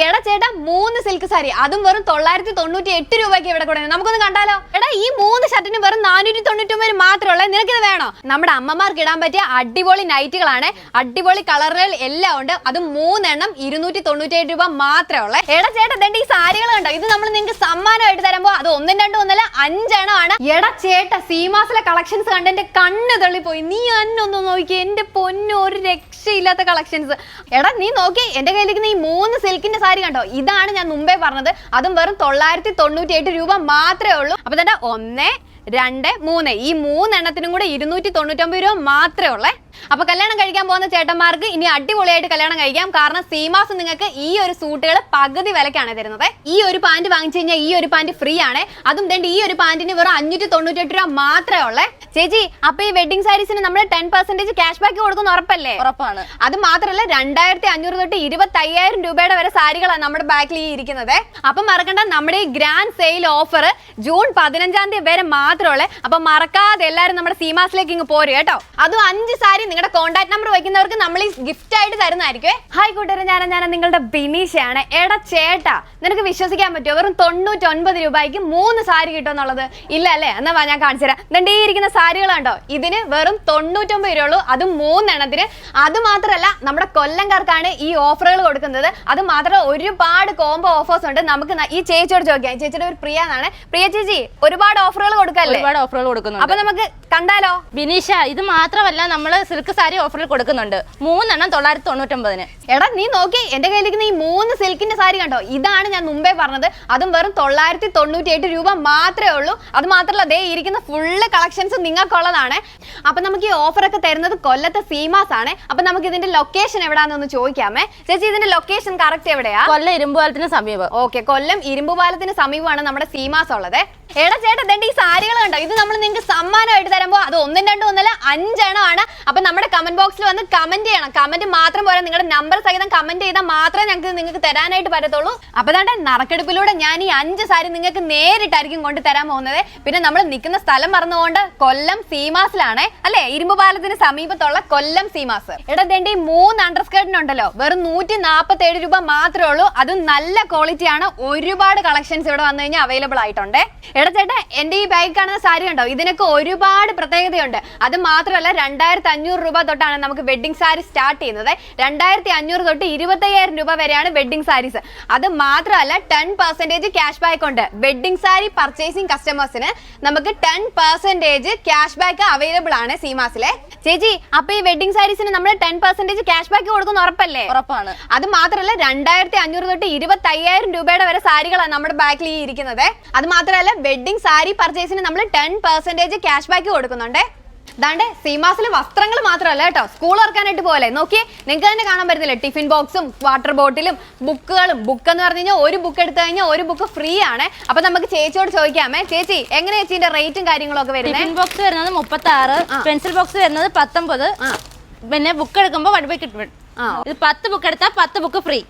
എടാ ചേട്ടാ 3 സിൽക്ക് സാരി അതും വെറും 998 രൂപയ്ക്ക് ഇവിടെ കൊടുക്കുന്നത്. നമുക്കൊന്ന് കണ്ടാലോ? എടാ ഈ 3 ഷർട്ടിന് വെറും 499 മാത്രമേ. നിനക്കിത് വേണോ? നമ്മുടെ അമ്മമാർക്ക് ഇടാൻ പറ്റിയ അടിപൊളി നൈറ്റുകളാണ്. അടിപൊളി കളറുകൾ എല്ലാം ഉണ്ട്. അതും 3 എണ്ണം 297 രൂപ മാത്രമേ ഉള്ളേ. എടാ ചേട്ടാ ദേ ഈ സാരികൾ കണ്ടോ? ഇത് നമ്മൾ നിങ്ങൾക്ക് സമ്മാനമായിട്ട് തരുമ്പോ അത് 1, 2, 1 5 എണ്ണമാണ്. എടാ ചേട്ടാ സീമാസിലെ കളക്ഷൻസ് കണ്ട് എന്റെ കണ്ണ് തള്ളിപ്പോയി. നീ അന്നൊന്ന് നോക്കി, എന്റെ പൊന്നു ഒരു രക്ഷയില്ലാത്ത കളക്ഷൻസ്. എടാ നീ നോക്കി, എന്റെ കയ്യിലിരിക്കുന്ന ഈ 3 സിൽക്കിന്റെ സാരി കണ്ടോ? ഇതാണ് ഞാൻ മുമ്പേ പറഞ്ഞത്. അതും വെറും 998 രൂപ മാത്രമേ ഉള്ളൂ. അപ്പൊ തന്നെ 1, 2, 3 ഈ 3 എണ്ണത്തിനും കൂടെ 299 രൂപ മാത്രമേ ഉള്ളേ. അപ്പൊ കല്യാണം കഴിക്കാൻ പോകുന്ന ചേട്ടന്മാർക്ക് ഇനി അടിപൊളിയായിട്ട് കല്യാണം കഴിക്കാം. കാരണം സീമാസ് നിങ്ങൾക്ക് ഈ ഒരു സൂട്ടുകൾ പകുതി വിലക്കാണ് തരുന്നത്. ഈ ഒരു പാന്റ് വാങ്ങിച്ചു കഴിഞ്ഞാൽ ഈ ഒരു പാന്റ് ഫ്രീ ആണ്. അതും തന്നെ ഈ ഒരു പാന്റിന് വെറും 598 രൂപ മാത്രമേ ഉള്ളേ. ചേച്ചി അപ്പൊ ഈ വെഡിങ് സാരീസിന് നമ്മൾ 10% ക്യാഷ് ബാക്ക് കൊടുക്കുന്ന ഉറപ്പല്ലേ? ഉറപ്പാണ്. അത് മാത്രമല്ല 2500 തൊട്ട് 25000 രൂപയുടെ വരെ സാരികളാണ് നമ്മുടെ ബാക്കിൽ ഈ ഇരിക്കുന്നത്. അപ്പൊ മറക്കണ്ട, നമ്മുടെ ഈ ഗ്രാൻഡ് സെയിൽ ഓഫർ ജൂൺ 15-ാം തീയതി വരെ മാത്രമേ. അപ്പൊ മറക്കാതെ എല്ലാവരും നമ്മുടെ സീമാസിലേക്ക് ഇങ്ങ് പോരും കേട്ടോ. അതും 5 സാരി നിങ്ങളുടെ കോൺടാക്ട് നമ്പർ വയ്ക്കുന്നവർക്ക് നമ്മൾ ഈ ഗിഫ്റ്റ് ആയിട്ട് തരുന്നതായിരിക്കും. ഹായ് കൂട്ടുകാരെ, ഞാൻ നിങ്ങളുടെ ബിനീഷയാണ്. എടാ ചേട്ടാ നിനക്ക് വിശ്വസിക്കാൻ പറ്റുമോ? വെറും 99 രൂപയ്ക്ക് 3 സാരി കിട്ടുമെന്നുള്ളത്? ഇല്ല അല്ലേ? എന്നാ ഞാൻ കാണിച്ചു തരാം. ദേ ഇരിക്കുന്ന സാരികൾ കണ്ടോ? ഇതിന് വെറും 99 രൂപ ഉള്ളൂ. അതും 3 എണ്ണത്തിന്. അത് മാത്രമല്ല നമ്മുടെ കൊല്ലംകാർക്കാണ് ഈ ഓഫറുകൾ കൊടുക്കുന്നത്. അത് മാത്രമല്ല ഒരുപാട് കോംബോ ഓഫേഴ്സ് ഉണ്ട്. നമുക്ക് ഈ ചേച്ചിയോട് ചോദിക്കാം. ചേച്ചിയുടെ ഒരു പ്രിയ എന്നാണ്. പ്രിയ ചേച്ചി ഒരുപാട് ഓഫറുകൾ കൊടുക്കല്ലേ? ഒരുപാട് ഓഫറുകൾ കൊടുക്കുന്നുണ്ട്. അപ്പൊ നമുക്ക് കണ്ടാലോ? ബിനീഷ ഇത് മാത്രമല്ല, നമ്മള് സിൽക്ക് സാരി ഓഫറിൽ കൊടുക്കുന്നുണ്ട്. 3 എണ്ണം 999. എടാ നീ നോക്കി, എന്റെ കയ്യിലിരിക്കുന്ന ഈ 3 സിൽക്കിന്റെ സാരി കണ്ടോ? ഇതാണ് ഞാൻ മുമ്പേ പറഞ്ഞത്. അതും വെറും 998 രൂപ മാത്രമേ ഉള്ളൂ. അത് മാത്രമല്ല ദേ ഇരിക്കുന്ന ഫുള്ള് കളക്ഷൻസ് നിങ്ങൾക്കുള്ളതാണ്. അപ്പൊ നമുക്ക് ഈ ഓഫർ ഒക്കെ തരുന്നത് കൊല്ലത്തെ സീമാസ് ആണ്. അപ്പൊ നമുക്ക് ഇതിന്റെ ലൊക്കേഷൻ എവിടാന്നൊന്ന് ചോദിക്കാമേ. ചേച്ചി ഇതിന്റെ ലൊക്കേഷൻ കറക്റ്റ് എവിടെയാ? കൊല്ലം ഇരുമ്പുപാലത്തിന് സമീപം. ഓക്കെ, കൊല്ലം ഇരുമ്പുപാലത്തിന് സമീപമാണ് നമ്മുടെ സീമാസ് ഉള്ളത്. എടാ ചേട്ടാ ദേ ഈ സാരികൾ കണ്ടോ? ഇത് നമ്മൾ നിങ്ങൾക്ക് സമ്മാനമായിട്ട് തരുമ്പോ അത് 1, 2, 1 5 എണ്ണമാണ്. അപ്പൊ നമ്മുടെ കമന്റ് ബോക്സിൽ വന്ന് കമന്റ് ചെയ്യണം. കമന്റ് മാത്രം പോരാ, നിങ്ങളുടെ നമ്പർ സഹിതം കമന്റ് ചെയ്താൽ മാത്രമേ നിങ്ങൾക്ക് തരാനായിട്ട് പറ്റത്തുള്ളൂ. അപ്പൊ തന്നെ നറുക്കെടുപ്പിലൂടെ ഞാൻ ഈ 5 സാരി നിങ്ങൾക്ക് നേരിട്ടായിരിക്കും കൊണ്ട് തരാൻ പോകുന്നത്. പിന്നെ നമ്മൾ നിൽക്കുന്ന സ്ഥലം മറന്നുകൊണ്ട് കൊല്ലം സീമാസിലാണ് അല്ലെ? ഇരുമ്പുപാലത്തിന് സമീപത്തുള്ള കൊല്ലം സീമാസ്. എടാ ദേ ഈ 3 അണ്ടർസ്കേർട്ടിനുണ്ടല്ലോ വെറും 147 രൂപ മാത്രമേ ഉള്ളൂ. അതും നല്ല ക്വാളിറ്റി ആണ്. ഒരുപാട് കളക്ഷൻസ് ഇവിടെ വന്നു കഴിഞ്ഞാൽ അവൈലബിൾ ആയിട്ടുണ്ട്. എടാ ചേട്ടാ എന്റെ ഈ ബാഗ് കാണുന്ന സാരി ഉണ്ടോ? ഇതിനൊക്കെ ഒരുപാട് പ്രത്യേകതയുണ്ട്. അത് മാത്രമല്ല 2500 രൂപ തൊട്ടാണ് നമുക്ക് വെഡിങ് സാരി സ്റ്റാർട്ട് ചെയ്യുന്നത്. 2500 തൊട്ട് 25000 രൂപ വരെയാണ് വെഡിങ് സാരീസ്. അത് മാത്രമല്ല 10% ക്യാഷ് ബാക്ക് ഉണ്ട്. വെഡിങ് സാരി പർച്ചേസിംഗ് കസ്റ്റമേഴ്സിന് നമുക്ക് 10% ക്യാഷ് ബാക്ക് അവൈലബിൾ ആണ് സീമാസിലെ. ചേച്ചി അപ്പൊ ഈ വെഡിങ് സാരീസിന് നമ്മൾ 10% ക്യാഷ് ബാക്ക് കൊടുക്കുന്ന ഉറപ്പല്ലേ? ഉറപ്പാണ്. അത് മാത്രമല്ല 2500 തൊട്ട് 25000 രൂപയുടെ വരെ സാരികളാണ് നമ്മുടെ ബാക്കിൽ ഈ ഇരിക്കുന്നത്. അത് മാത്രമല്ല വെഡിങ് സാരി പർച്ചേസിന് നമ്മൾ 10% ക്യാഷ് ബാക്ക് കൊടുക്കുന്നുണ്ട്. അതാണ്ട് സീമാസിലെ വസ്ത്രങ്ങൾ മാത്രമല്ല കേട്ടോ, സ്കൂൾ ഓർക്കാനായിട്ട് പോലെ നോക്കി നിങ്ങൾക്ക് തന്നെ കാണാൻ പറ്റുന്നില്ല. ടിഫിൻ ബോക്സും വാട്ടർ ബോട്ടിലും ബുക്കുകളും. ബുക്ക് എന്ന് പറഞ്ഞു കഴിഞ്ഞാൽ ഒരു ബുക്ക് എടുത്തു കഴിഞ്ഞാൽ ഒരു ബുക്ക് ഫ്രീ ആണ്. അപ്പൊ നമുക്ക് ചേച്ചിയോട് ചോദിക്കാമേ. ചേച്ചി എങ്ങനെ ചേച്ചിന്റെ റേറ്റും കാര്യങ്ങളും ഒക്കെ വരുന്നത്? ടിഫിൻ ബോക്സ് വരുന്നത് 36, പെൻസിൽ ബോക്സ് വരുന്നത് 19. പിന്നെ ബുക്ക് എടുക്കുമ്പോൾ 1 ബുക്ക് കിട്ടും. ഇത് 10 ബുക്ക് എടുത്താൽ 10 ബുക്ക് ഫ്രീ.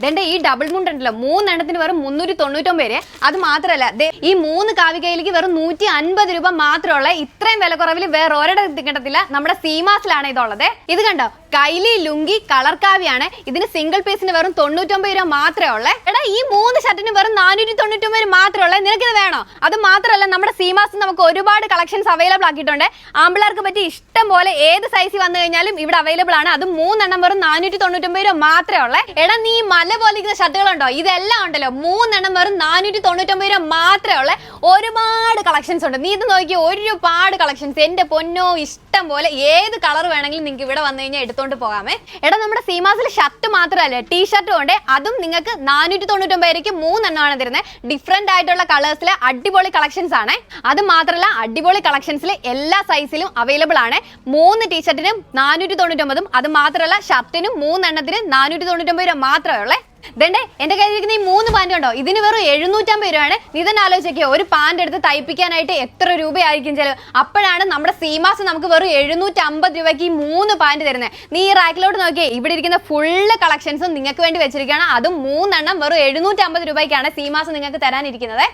ദേ ഈ ഡബിൾ മുണ്ട് ഉണ്ടല്ലോ 3 എണ്ണത്തിന് വെറും 399. അത് മാത്രമല്ല ഈ 3 കാവികയിലേക്ക് വെറും 150 രൂപ മാത്രമുള്ള. ഇത്രയും വില കുറവിൽ വേറെ ഒരിടത്ത് കിട്ടത്തില്ല. നമ്മുടെ സീമാസിലാണ് ഇതുള്ളത്. ഇത് കണ്ടോ, കൈലി ലുങ്കി കളർ കാവിയാണ്. ഇതിന് സിംഗിൾ പീസിന് വെറും 99 രൂപ മാത്രമേ ഉള്ളേ. എടാ ഈ 3 ഷർട്ടിന് വെറും 499 മാത്രമേ ഉള്ളേ. നിനക്കിത് വേണോ? അത് മാത്രമല്ല നമ്മുടെ സീമാസിൽ നമുക്ക് ഒരുപാട് കളക്ഷൻസ് അവൈലബിൾ ആക്കിയിട്ടുണ്ട്. ആമ്പിളർക്ക് പറ്റി ഇഷ്ടം പോലെ ഏത് സൈസിൽ വന്നു കഴിഞ്ഞാലും ഇവിടെ അവൈലബിൾ ആണ്. അത് 3 എണ്ണം വെറും 499 രൂപ മാത്രമേ ഉള്ളേ. എടാ നീ മല പോലെ ഇരിക്കുന്ന ഷർട്ടുകളുണ്ടോ? ഇതെല്ലാം ഉണ്ടല്ലോ 3 എണ്ണം വെറും 499 രൂപ മാത്രമേ ഉള്ളേ. ഒരുപാട് കളക്ഷൻസ് ഉണ്ട്. നീ ഇത് നോക്കി, ഒരുപാട് കളക്ഷൻസ്. എന്റെ പൊന്നോ ഇഷ്ടം പോലെ ഏത് കളർ വേണമെങ്കിലും നിങ്ങൾക്ക് ഇവിടെ വന്നു കഴിഞ്ഞാൽ എടുത്തോണ്ട് പോകാമേ. എടാ നമ്മുടെ സീമാസിൽ ഷർട്ട് മാത്രമല്ല ടീഷർട്ടും ഉണ്ട്. അതും നിങ്ങൾക്ക് 499 രൂപയ്ക്ക് 3 എണ്ണമാണ് തരുന്നത്. ഡിഫറെന്റ് ആയിട്ടുള്ള കളേഴ്സിലെ അടിപൊളി കളക്ഷൻസ് ആണ്. അത് മാത്രമല്ല അടിപൊളി കളക്ഷൻസിൽ എല്ലാ സൈസിലും അവൈലബിൾ ആണ്. 3 ടീഷർട്ടിനും 499. അത് മാത്രമല്ല ഷർട്ടിനും 3 എണ്ണത്തിന് 499 രൂപ മാത്രമേ ഉള്ളേ. ദേ എന്റെ കയ്യിലിരിക്കുന്ന ഈ 3 പാന്റ് ഉണ്ടോ? ഇതിന് വെറും 750 രൂപയാണ്. നീ തന്നെ ആലോചിക്കുക, ഒരു പാന്റ് എടുത്ത് തയ്പ്പിക്കാനായിട്ട് എത്ര രൂപയായിരിക്കും ചെലവ്. അപ്പോഴാണ് നമ്മുടെ സീമാസ് നമുക്ക് വെറും 750 രൂപയ്ക്ക് ഈ 3 പാന്റ് തരുന്നത്. നീ ഈ റാക്കിലോട്ട് നോക്കിയേ, ഇവിടെ ഇരിക്കുന്ന ഫുള്ള് കളക്ഷൻസും നിങ്ങൾക്ക് വേണ്ടി വെച്ചിരിക്കുകയാണ്. അതും 3 എണ്ണം വെറും 750 രൂപയ്ക്കാണ് സീമാസ് നിങ്ങൾക്ക് തരാനിരിക്കുന്നത്.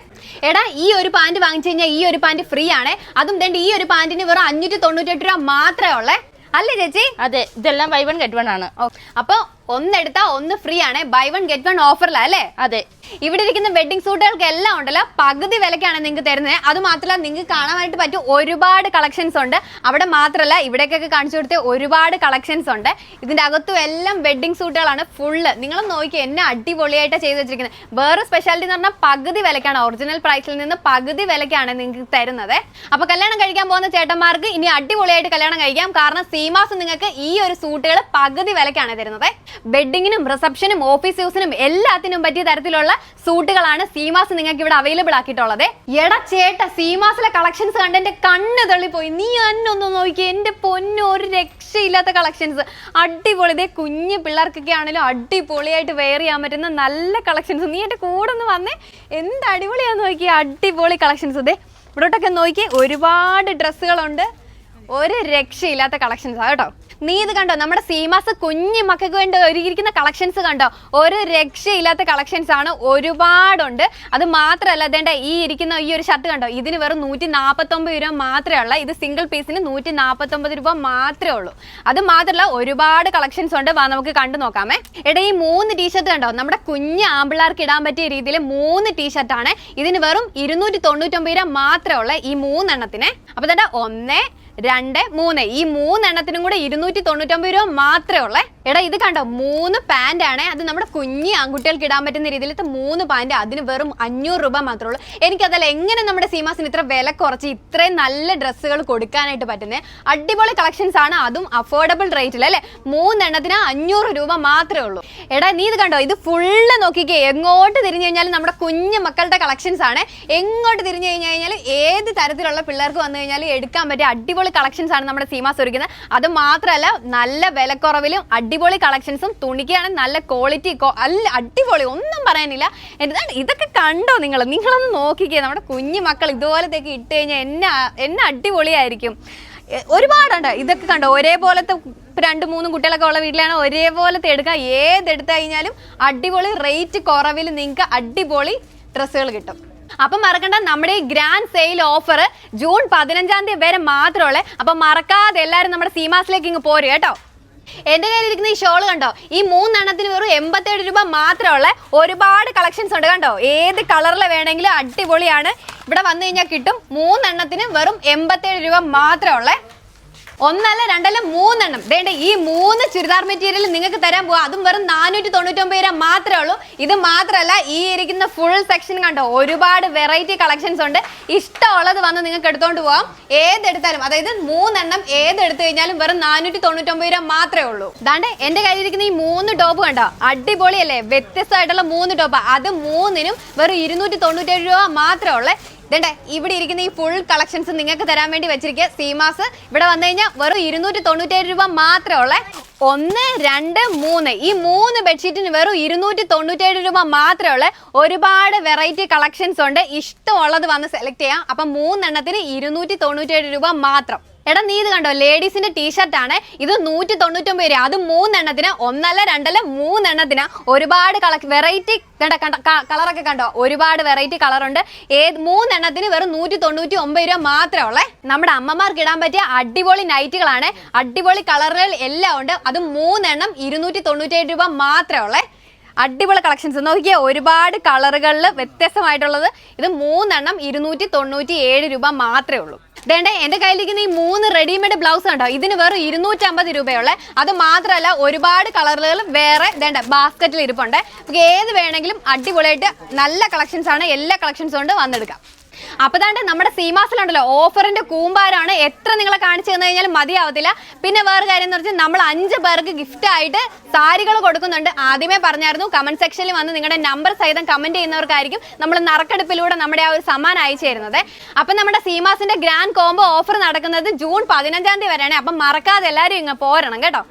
എടാ ഈ ഒരു പാന്റ് വാങ്ങിച്ചു കഴിഞ്ഞാൽ ഈ ഒരു പാന്റ് ഫ്രീ ആണ്. അതും ദേ ഈ ഒരു പാന്റിന് വെറും 598 രൂപ മാത്രമേ ഉള്ളേ. അല്ലേ ചേച്ചി? അതെ, ഇതെല്ലാം ബൈ 1 ഗെറ്റ് 1 ആണ്. അപ്പൊ ഒന്നെടുത്താ ഒന്ന് ഫ്രീ ആണ്, ബൈ വൺ ഗെറ്റ് വൺ ഓഫറിലാ അല്ലേ? അതെ. ഇവിടെ ഇരിക്കുന്ന വെഡിങ് സൂട്ടുകൾക്ക് എല്ലാം ഉണ്ടല്ലോ പകുതി വിലക്കാണ് നിങ്ങൾക്ക് തരുന്നത്. അത് മാത്രമല്ല നിങ്ങൾക്ക് കാണാനായിട്ട് പറ്റും ഒരുപാട് കളക്ഷൻസ് ഉണ്ട്. അവിടെ മാത്രമല്ല ഇവിടേക്കൊക്കെ കാണിച്ചു കൊടുത്ത ഒരുപാട് കളക്ഷൻസ് ഉണ്ട്. ഇതിന്റെ അകത്തും എല്ലാം വെഡിങ് സൂട്ടുകളാണ് ഫുള്ള്. നിങ്ങൾ നോക്കി എന്നെ അടിപൊളിയായിട്ട് ചെയ്ത് വെച്ചിരിക്കുന്നത്. വേറെ സ്പെഷ്യാലിറ്റി എന്ന് പറഞ്ഞാൽ പകുതി വിലക്കാണ്, ഒറിജിനൽ പ്രൈസിൽ നിന്ന് പകുതി വിലക്കാണ് നിങ്ങൾക്ക് തരുന്നത്. അപ്പൊ കല്യാണം കഴിക്കാൻ പോകുന്ന ചേട്ടന്മാർക്ക് ഇനി അടിപൊളിയായിട്ട് കല്യാണം കഴിക്കാം. കാരണം സീമാസ് നിങ്ങൾക്ക് ഈ ഒരു സൂട്ടുകൾ പകുതി വിലക്കാണ് തരുന്നത്. വെഡിങ്ങിനും റിസപ്ഷനും ഓഫീസ് യൂസിനും എല്ലാത്തിനും പറ്റിയ തരത്തിലുള്ള സൂട്ടുകളാണ് സീമാസ് നിങ്ങൾക്ക് ഇവിടെ അവൈലബിൾ ആക്കിയിട്ടുള്ളത്. എടാ ചേട്ടാ, സീമാസിലെ കളക്ഷൻസ് കണ്ട് എന്റെ കണ്ണ് തള്ളിപ്പോയി. നീ അന്നൊന്ന് നോക്കി, എന്റെ പൊന്നു, ഒരു രക്ഷയില്ലാത്ത കളക്ഷൻസ്. അടിപൊളി. ഇതേ കുഞ്ഞു പിള്ളേർക്കൊക്കെ ആണെങ്കിലും അടിപൊളിയായിട്ട് വെയർ ചെയ്യാൻ പറ്റുന്ന നല്ല കളക്ഷൻസ്. നീ എന്റെ കൂടെ ഒന്ന് വന്നേ, എന്ത് അടിപൊളിയാന്ന് നോക്കി. അടിപൊളി കളക്ഷൻസ്. ഇതേ ഇവിടോട്ടൊക്കെ നോക്കി ഒരുപാട് ഡ്രസ്സുകളുണ്ട്. ഒരു രക്ഷയില്ലാത്ത കളക്ഷൻസ് ആ കേട്ടോ. നീ ഇത് കണ്ടോ, നമ്മുടെ സീമാസ് കുഞ്ഞു മക്കൾക്ക് വേണ്ടി ഒരുക്കിയിരിക്കുന്ന കളക്ഷൻസ് കണ്ടോ. ഒരു രക്ഷയില്ലാത്ത കളക്ഷൻസ് ആണ്, ഒരുപാടുണ്ട്. അത് മാത്രമല്ല അതേണ്ട ഈ ഇരിക്കുന്ന ഈ ഒരു ഷർട്ട് കണ്ടോ, ഇതിന് വെറും 149 രൂപ മാത്രമേ ഉള്ളൂ. ഇത് സിംഗിൾ പീസിന് 149 രൂപ മാത്രമേ ഉള്ളൂ. അത് മാത്രമല്ല ഒരുപാട് കളക്ഷൻസ് ഉണ്ട്. വാ നമുക്ക് കണ്ടു നോക്കാമേ. എടാ ഈ 3 ടീഷർട്ട് കണ്ടോ, നമ്മുടെ കുഞ്ഞ് ആമ്പിള്ളേർക്ക് ഇടാൻ പറ്റിയ രീതിയിൽ 3 ടീഷർട്ടാണ്. ഇതിന് വെറും 299 രൂപ മാത്രമേ ഉള്ളൂ ഈ 3 എണ്ണത്തിന്. അപ്പൊ തന്നെ 1, 2, 3 ഈ 3 എണ്ണത്തിനും കൂടെ 299 രൂപ മാത്രമേ ഉള്ളേ. എടാ ഇത് കണ്ടോ 3 പാന്റ് ആണ്. അത് നമ്മുടെ കുഞ്ഞി ആൺകുട്ടികൾക്ക് ഇടാൻ പറ്റുന്ന രീതിയിലത്തെ 3 പാന്റ്. അതിന് വെറും 500 രൂപ മാത്രമേ ഉള്ളൂ. എനിക്കതല്ല എങ്ങനെ നമ്മുടെ സീമാസിന് ഇത്ര വില കുറച്ച് ഇത്രയും നല്ല ഡ്രസ്സുകൾ കൊടുക്കാനായിട്ട് പറ്റുന്നത്. അടിപൊളി കളക്ഷൻസ് ആണ്, അതും അഫോർഡബിൾ റേറ്റിൽ അല്ലേ. 3 എണ്ണത്തിന് 500 രൂപ മാത്രമേ ഉള്ളൂ. എടാ നീ ഇത് കണ്ടോ, ഇത് ഫുള്ള് നോക്കിക്കേ. എങ്ങോട്ട് തിരിഞ്ഞു കഴിഞ്ഞാൽ നമ്മുടെ കുഞ്ഞു മക്കളുടെ കളക്ഷൻസ് ആണ്. എങ്ങോട്ട് തിരിഞ്ഞു കഴിഞ്ഞാൽ ഏത് തരത്തിലുള്ള പിള്ളേർക്ക് വന്നു കഴിഞ്ഞാൽ എടുക്കാൻ പറ്റിയ അടിപൊളി കളക്ഷൻസ് ആണ് നമ്മുടെ സീമാസ് ഒരുക്കുന്നത്. അത് മാത്രമല്ല നല്ല വിലക്കുറവിലും അടിപൊളി കളക്ഷൻസും. തുണിക്കാണ് നല്ല ക്വാളിറ്റി, അല്ല അടിപൊളി, ഒന്നും പറയാനില്ല. ഇതൊക്കെ കണ്ടോ നിങ്ങളൊന്ന് നോക്കിക്കേ. നമ്മുടെ കുഞ്ഞു മക്കൾ ഇതുപോലത്തേക്ക് ഇട്ട് കഴിഞ്ഞാൽ എന്നെ അടിപൊളിയായിരിക്കും. ഒരുപാടുണ്ട്. ഇതൊക്കെ കണ്ടോ, ഒരേപോലത്തെ 2-3 കുട്ടികളൊക്കെ ഉള്ള വീട്ടിലാണ് ഒരേപോലത്തെ എടുക്കുക. ഏതെടുത്തു കഴിഞ്ഞാലും അടിപൊളി റേറ്റ് കുറവിൽ നിങ്ങൾക്ക് അടിപൊളി ഡ്രസ്സുകൾ കിട്ടും. അപ്പം മറക്കണ്ട, നമ്മുടെ ഈ ഗ്രാൻഡ് സെയിൽ ഓഫർ ജൂൺ 15-ാം തീയതി വരെ മാത്രമേ. അപ്പം മറക്കാതെ എല്ലാവരും നമ്മുടെ സീമാസിലേക്ക് ഇങ്ങ് പോരും കേട്ടോ. എന്റെ കയ്യിലിരിക്കുന്ന ഈ ഷോൾ കണ്ടോ, ഈ 3 എണ്ണത്തിന് വെറും 87 രൂപ മാത്രമേ. ഒരുപാട് കളക്ഷൻസ് ഉണ്ട് കണ്ടോ. ഏത് കളറിൽ വേണമെങ്കിലും അടിപൊളിയാണ്. ഇവിടെ വന്നു കഴിഞ്ഞാൽ കിട്ടും. 3 എണ്ണത്തിന് വെറും 87 രൂപ മാത്രമേ. 1 അല്ല 2 അല്ല 3 എണ്ണം. വേണ്ട ഈ 3 ചുരിദാർ മെറ്റീരിയൽ നിങ്ങൾക്ക് തരാൻ പോവാ. അതും വെറും 499 രൂപ മാത്രമേ ഉള്ളൂ. ഇത് മാത്രമല്ല ഈ ഇരിക്കുന്ന ഫുൾ സെക്ഷൻ കണ്ടോ, ഒരുപാട് വെറൈറ്റി കളക്ഷൻസ് ഉണ്ട്. ഇഷ്ടമുള്ളത് വന്ന് നിങ്ങൾക്ക് എടുത്തോണ്ട് പോവാം. ഏതെടുത്താലും, അതായത് 3 എണ്ണം ഏതെടുത്തു കഴിഞ്ഞാലും വെറും 499 രൂപ മാത്രമേ ഉള്ളൂ. ദാണ്ടെ എന്റെ കയ്യിലിരിക്കുന്ന ഈ 3 ടോപ്പ് കണ്ടോ, അടിപൊളിയല്ലേ. വ്യത്യസ്തമായിട്ടുള്ള 3 ടോപ്പ്. അത് 3-നും വെറും 297 രൂപ മാത്രമേ ഉള്ളൂ. ഇതേണ്ടേ ഇവിടെ ഇരിക്കുന്ന ഈ ഫുൾ കളക്ഷൻസ് നിങ്ങൾക്ക് തരാൻ വേണ്ടി വെച്ചിരിക്കുക സീമാസ്. ഇവിടെ വന്നു കഴിഞ്ഞാൽ വെറും 297 രൂപ മാത്രമേ ഉള്ളേ. 1, 2, 3 ഈ 3 ബെഡ്ഷീറ്റിന് വെറും 297 രൂപ മാത്രമേ ഉള്ളൂ. ഒരുപാട് വെറൈറ്റി കളക്ഷൻസ് ഉണ്ട്. ഇഷ്ടമുള്ളത് വന്ന് സെലക്ട് ചെയ്യാം. അപ്പം 3 എണ്ണത്തിന് 297 രൂപ മാത്രം. എടാ നീ ഇത് കണ്ടോ, ലേഡീസിന്റെ ടീഷർട്ട് ആണ്. ഇത് 199 രൂപ. അത് 3 എണ്ണത്തിന്. 1 അല്ല 2 അല്ല 3 എണ്ണത്തിന്. ഒരുപാട് വെറൈറ്റി കളറൊക്കെ കണ്ടോ, ഒരുപാട് വെറൈറ്റി കളറുണ്ട്. 3 എണ്ണത്തിന് വെറും 199 രൂപ മാത്രമേ ഉള്ളേ. നമ്മുടെ അമ്മമാർക്ക് ഇടാൻ പറ്റിയ അടിപൊളി നൈറ്റുകളാണ്. അടിപൊളി കളറുകൾ എല്ലാം ഉണ്ട്. അത് 3 എണ്ണം 297 രൂപ മാത്രമേ ഉള്ളേ. അടിപൊളി കളക്ഷൻസ് നോക്കിയാൽ ഒരുപാട് കളറുകളിൽ വ്യത്യസ്തമായിട്ടുള്ളത്. ഇത് 3 എണ്ണം 297 രൂപ മാത്രമേ ഉള്ളൂ. വേണ്ടേ എന്റെ കയ്യിലിരിക്കുന്ന ഈ 3 റെഡിമെയ്ഡ് ബ്ലൗസ് കണ്ടോ, ഇതിന് വെറും 250 രൂപയുള്ള. അത് മാത്രമല്ല ഒരുപാട് കളറുകൾ വേറെ വേണ്ട ബാസ്ക്കറ്റിൽ ഇരിപ്പുണ്ട്. ഏത് വേണമെങ്കിലും അടിപൊളിയായിട്ട് നല്ല കളക്ഷൻസ് ആണ്. എല്ലാ കളക്ഷൻസും കൊണ്ട് വന്നെടുക്കാം. അപ്പൊ താണ്ട് നമ്മുടെ സീമാസിലുണ്ടല്ലോ ഓഫറിന്റെ കൂമ്പാരാണ്. എത്ര നിങ്ങളെ കാണിച്ചു തന്നു കഴിഞ്ഞാലും മതിയാവത്തില്ല. പിന്നെ വേറെ കാര്യം എന്ന് വെച്ചാൽ നമ്മൾ 5 പേർക്ക് ഗിഫ്റ്റ് ആയിട്ട് സാരികൾ കൊടുക്കുന്നുണ്ട്. ആദ്യമേ പറഞ്ഞായിരുന്നു, കമന്റ് സെക്ഷനിൽ വന്ന് നിങ്ങളുടെ നമ്പർ സഹിതം കമന്റ് ചെയ്യുന്നവർക്കായിരിക്കും നമ്മൾ നറുക്കെടുപ്പിലൂടെ നമ്മുടെ ആ ഒരു സമ്മാനം അയച്ചു തരുന്നത്. അപ്പൊ നമ്മുടെ സീമാസിന്റെ ഗ്രാൻഡ് കോംബോ ഓഫർ നടക്കുന്നത് ജൂൺ 15-ാം തീയതി വരെയാണ്. അപ്പം മറക്കാതെ എല്ലാവരും ഇങ്ങ് പോരണം കേട്ടോ.